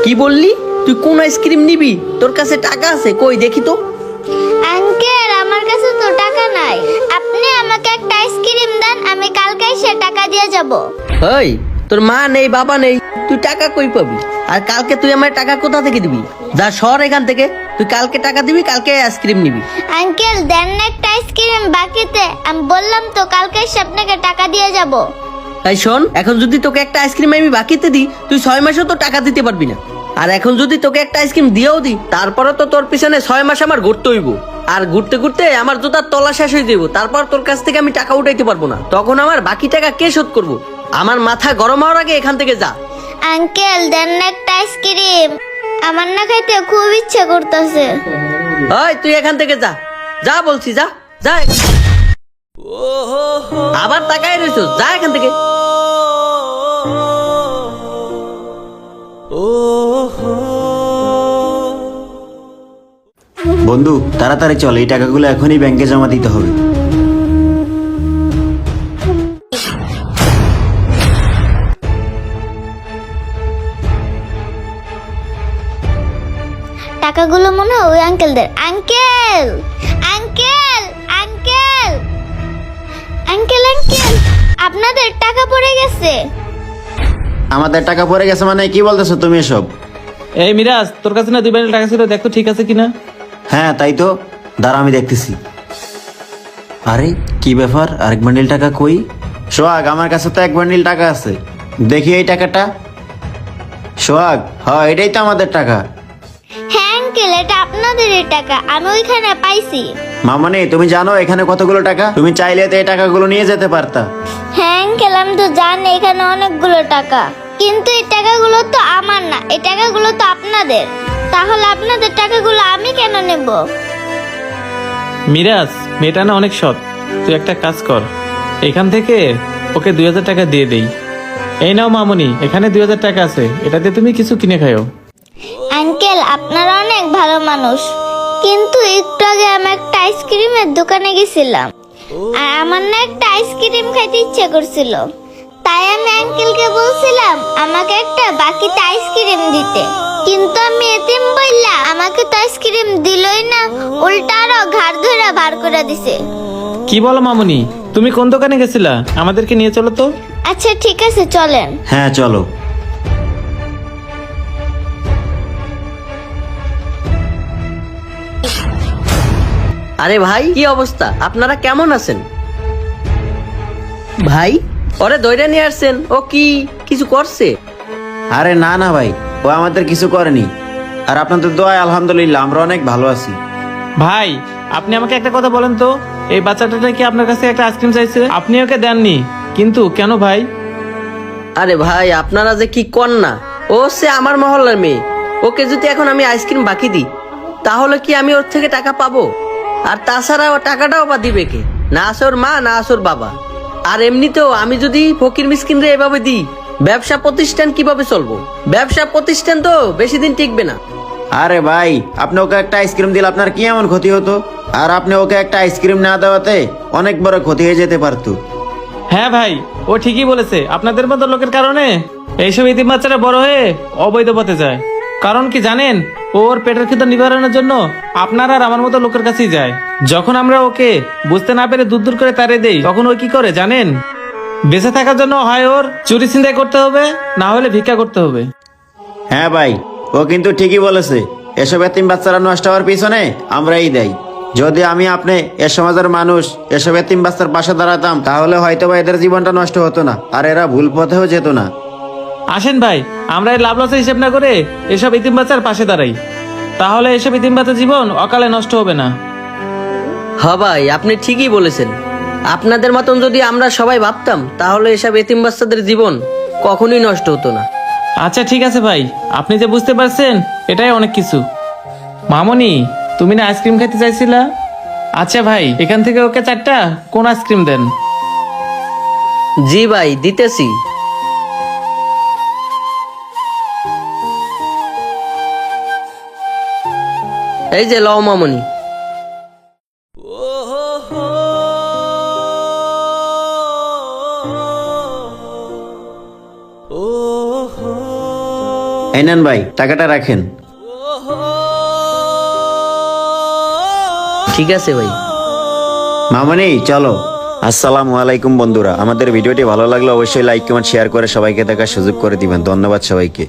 কি বললি? তুই কোন আইসক্রিম নিবি? তোর কাছে টাকা আছে? কই দেখি তো। আঙ্কেল, আমার কাছে তো টাকা নাই। আপনি আমাকে একটা আইসক্রিম দেন, আমি কালকে এসে টাকা দিয়ে যাব। এই, তোর মা নেই, বাবা নেই, তুই টাকা কই পাবি? আর কালকে তুই আমার টাকা কোথা থেকে দিবি? যা সর এখান থেকে। তুই কালকে টাকা দিবি, কালকে আইসক্রিম নিবি। আঙ্কেল, দেন না একটা আইসক্রিম বাকিতে। আমি বললাম তো কালকে এসে আপনাকে টাকা দিয়ে যাব। তাই শোন, এখন যদি তোকে একটা আইসক্রিম আমি বাকিতে দিই, তুই 6 মাসও তো টাকা দিতে পারবি না। আর এখন যদি তোকে একটা আইসক্রিম দিয়েও দিই, তারপরে তো তোর পিছনে 6 মাস আমার ঘুরতে হইব। আর ঘুরতে ঘুরতে আমার জুতার তলা শেষ হয়ে যাবো। তারপর তোর কাছ থেকে আমি টাকা উঠাইতে পারবো না। তখন আমার বাকি টাকা কে শোধ করবো? আমার মাথা গরম হওয়ার আগে এখান থেকে যা। আঙ্কেল, দেন না একটা আইসক্রিম, আমার না খাইতে খুব ইচ্ছে করতেছে। ওই, তুই এখান থেকে যা, যা বলছি, যা যা। আবার তাকাই রয়েছো, যা এখান থেকে। বন্ধু, তাড়াতাড়ি চল, এই টাকাগুলো এখনই ব্যাংকে জমা দিতে হবে। টাকাগুলো মনে হয় ওই আঙ্কেলদের। Uncle, uncle, uncle, uncle, uncle, আপনাদের টাকা পড়ে গেছে। আমাদের টাকা পড়ে গেছে মানে কি বলতেছো তুমি এসব? এই মিরাজ, তোর কাছে না 2 বান্ডিল টাকা ছিল, দেখ তো ঠিক আছে কিনা। হ্যাঁ তাই তো, দাঁড়া আমি দেখতেছি। আরে কি ব্যাপার, আরেক বান্ডিল টাকা কই? সোহাগ, আমার কাছে তো 1 বান্ডিল টাকা আছে, দেখি এই টাকাটা। সোহাগ, হ্যাঁ এটাই তো আমাদের টাকা। হ্যাঁ আঙ্কেল, এটা আপনাদেরই টাকা, আমি ওইখানে পাইছি। মামনি, তুমি জানো এখানে কতগুলো টাকা? তুমি চাইলে তো এই টাকাগুলো নিয়ে যেতে পারতা। হ্যাঁ আঙ্কেল, আমি তো জানি এখানে অনেকগুলো টাকা, কিন্তু এই টাকাগুলো তো আমার না, এই টাকাগুলো তো আপনাদের। তাহলে আপনাদের টাকাগুলো আমি কেন নেব? মিরাজ, মেয়েটা না অনেক সৎ। তুই একটা কাজ কর, এখান থেকে ওকে 2000 টাকা দিয়ে দেই। এই নাও মামুনি, এখানে 2000 টাকা আছে, এটাতে তুমি কিছু কিনে খাও। আঙ্কেল, আপনারা অনেক ভালো মানুষ, কিন্তু একটু আগে আমি একটা আইসক্রিমের দোকানে গেছিলাম, আর আমার না একটা আইসক্রিম খাইতে ইচ্ছে করছিল। তাই আমি আঙ্কেলকে বলছিলাম আমাকে একটা বাকিতে আইসক্রিম দিতে, কিন্তু আমি এতিম বললা আমাকে তো আইসক্রিম দিলই না, উল্টা আরো ঘাড় ধরে বার করে দিছে। কি বলো মামুনি, তুমি কোন দোকানে গেছিলা? আমাদেরকে নিয়ে চলো তো। আচ্ছা ঠিক আছে, চলেন। হ্যাঁ চলো। আরে ভাই, কি অবস্থা? আপনারা কেমন আছেন? ভাই, ওরে দইরা নিয়ে আসছেন, ও কি কিছু করছে? আরে না না ভাই, ও আমাদের কিছু করেনি। আর আপনাদের দোয়ায় আলহামদুলিল্লাহ আমরা অনেক ভালো আছি। ভাই, আপনি আমাকে একটা কথা বলেন তো, এই বাচ্চাটা কি আপনার কাছে একটা আইসক্রিম চাইছে, আপনি ওকে দেননি, কিন্তু কেন ভাই? আরে ভাই, আপনারা যে কি কর না, ও সে আমার মহল্লার মেয়ে। ওকে যদি এখন আমি আইসক্রিম বাকি দিই, তাহলে কি আমি ওর থেকে টাকা পাবো? আর তাছাড়া ও টাকাটাও বা দিবে কে? না আছে ওর মা, না আছে ওর বাবা। আর এমনিতেও আমি যদি ফকির মিসকিন রে এভাবে দিই, ব্যবসা প্রতিষ্ঠান কিভাবে চলবো? ব্যবসা প্রতিষ্ঠান তো বেশি দিন টিকবে না। আরে ভাই, আপনি ওকে একটা আইসক্রিম দিলে আপনার কি এমন ক্ষতি হতো? আর আপনি ওকে একটা আইসক্রিম না দেওয়াতে অনেক বড় ক্ষতি হয়ে যেতে পারতো। হ্যাঁ ভাই, ও ঠিকই বলেছে, আপনাদের মতো লোকের কারণে এইসব ইতিম বাচ্চারা বড় হয়ে অবৈধ পথে যায়। কারণ কি জানেন, ওর পেটের খিদা নিবারণের জন্য আপনার আর আমার মতো লোকের কাছেই যায়। যখন আমরা ওকে বুঝতে না পেরে দূর দূর করে তাড়িয়ে দেই, তখন ও কি করে জানেন? বেঁচে থাকার জন্য হয় ওর চুরি ছিনতাই করতে হবে, না হলে ভিক্ষা করতে হবে। হ্যাঁ ভাই, ও কিন্তু ঠিকই বলেছে, এসব এতিম বাচ্চারা নষ্ট হওয়ার পিছনে আমরাই দেই। যদি আমি আপনি এ সমাজের মানুষ এসব এতিম বাচ্চার পাশে দাঁড়াতাম, তাহলে হয়তো বা এদের জীবনটা নষ্ট হতো না, আর এরা ভুল পথেও যেত না। আসেন ভাই, আমরা এই লাভ লসের হিসেব না করে এসব ইতিম বাচ্চার পাশে দাঁড়াই, তাহলে এসব ইতিম বাচ্চার জীবন অকালে নষ্ট হবে না। হ ভাই, আপনি ঠিকই বলেছেন। আপনাদের মতন যদি আমরা সবাই ভাবতাম, তাহলে এসব এতিম বাচ্চাদের জীবন কখনোই নষ্ট হতো না। আচ্ছা ঠিক আছে ভাই, আপনি যে বুঝতে পারছেন এটাই অনেক কিছু। মামনি, তুমি না আইসক্রিম খেতে চাইছিলা? আচ্ছা ভাই, এখান থেকে ওকে 4টা কোন আইসক্রিম দেন। জি ভাই, দিতেছি। এই যে লও মামনি। এই নেন ভাই, টাকাটা রাখেন। ঠিক আছে ভাই। মামনি চলো। আসসালামু আলাইকুম বন্ধুরা, আমাদের ভিডিওটি ভালো লাগলে অবশ্যই লাইক কমেন্ট শেয়ার করে সবাইকে দেখার সুযোগ করে দিবেন। ধন্যবাদ সবাইকে।